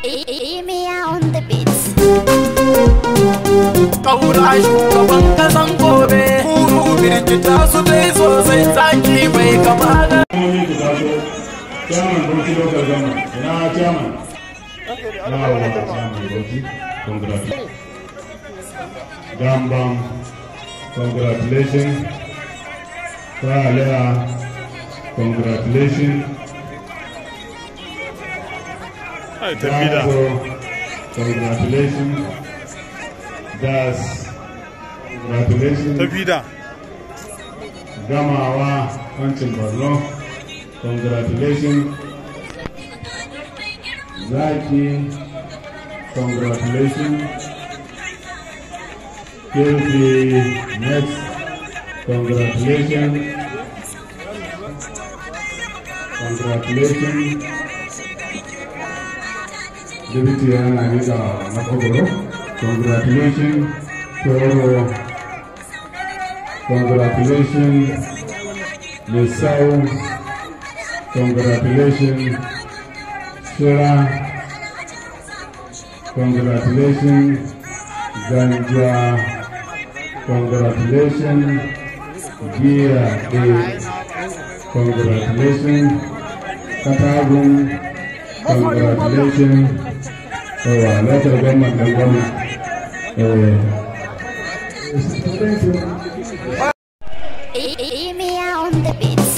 Emia on the beats. Kaura shugaban kasan gobe, kuru birkita su dai sosai tsaki bai kama da. Chairman Bauchi local government. Chairman. Bauchi. Congratulations. Gambam. Congratulations. BALEWA. Congratulations. Congratulations. Das. Congratulations. Gamawa. Hancin Borno. Congratulations. Zaki. Congratulations. Kirby. Next. Congratulations. Congratulations. Deputy Anita Makogoro. Congratulations. Toro. Congratulations. Lesau. Congratulations. Shira. Congratulations. Ganja. Congratulations. Gia. Congratulations. Katagum. Congratulations. Local government and government. Emia on the beats.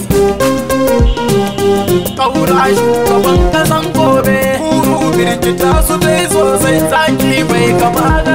Kaura shugaban kasan gobe, kuru birkita su dai sosai tsaki bai kama da.